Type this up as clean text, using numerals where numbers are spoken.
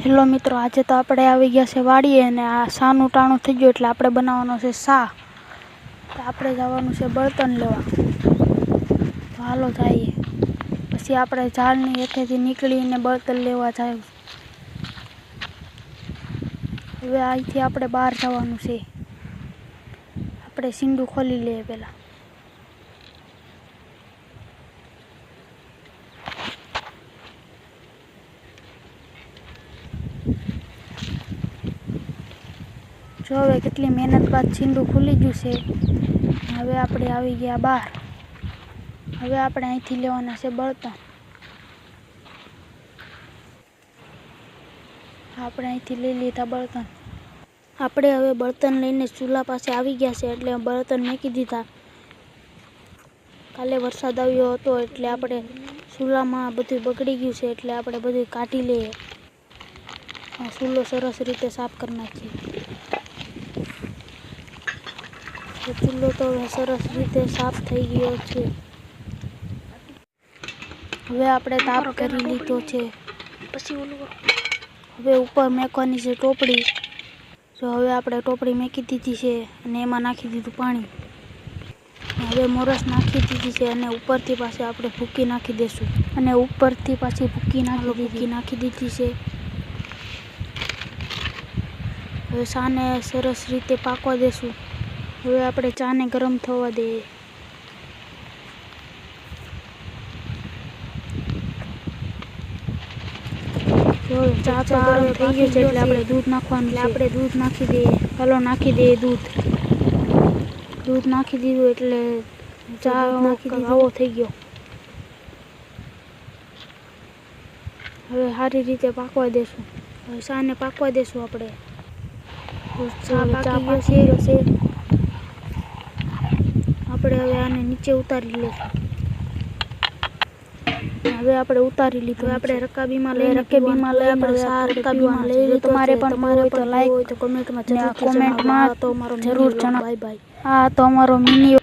Hello મિત્રો, આજે તો આપણે આવી ગયા છે વાડીએ અને આ સાનું ટાણું થઈ ગયું એટલે આપણે બનાવવાનો છે સા. તો આપણે જવાનું છે બળતણ લેવા. તો હાલો જઈએ. પછી આપણે ઝાડની હેઠેથી નીકળીને બળતણ લેવા જાય. હવે અહીંથી આપણે બહાર જવાનું છે. આપણે સીંડું ખોલી લઈએ પહેલાં. જો હવે કેટલી મહેનત બાદ છીંડું ખુલી ગયું છે. હવે આપણે આવી ગયા બહાર. હવે આપણે અહીંથી લેવાના છે બળતણ. આપણે અહીંથી લઈ લીધા બળતણ. આપણે હવે બળતણ લઈને ચૂલા પાસે આવી ગયા છે એટલે બળતણ મૂકી દીધા. કાલે વરસાદ આવ્યો હતો એટલે આપણે ચૂલામાં બધું બગડી ગયું છે એટલે આપણે બધું કાઢી લઈએ. ચૂલો સરસ રીતે સાફ કરી નાખીએ. ચૂલો તો સરસ રીતે સાફ થઈ ગયો છે. હવે આપણે તાપ કરી લીધો છે. હવે ઉપર મેકવાની છે ટોપડી. જો હવે આપણે ટોપડી મેકી દીધી છે અને એમાં નાખી દીધું પાણી. હવે મોરસ નાખી દીધી છે અને ઉપરથી પાછી આપણે ભૂકી નાખી દઈશું. અને ઉપરથી પાછી ભૂકી નાખી દીધી છે. હવે ચાને સરસ રીતે પાકવા દેશું. હવે આપણે ચાને ગરમ થવા દઈએ. ચા તો ગરમ થઈ ગયું છે એટલે આપણે દૂધ નાખવાનું છે. આપણે દૂધ નાખી દઈએ. ચાલો નાખી દઈએ દૂધ. દૂધ નાખી દીધું એટલે ચા આવો થઈ ગયો. હવે સારી રીતે પાકવા દેશું. હવે ચાને પાકવા દેશું આપણે. ચા પાકી ગયો છે. આપણે હવે આને નીચે ઉતારી લઈશું. હવે આપણે ઉતારી લીધું. આપણે રકાબીમાં લઈ આપણે સા રકાબીમાં લઈ લીધું. તમારે પણ લાઈક હોય તો કોમેન્ટમાં જરૂર જણાવો. Bye bye. હા તો અમારો મિની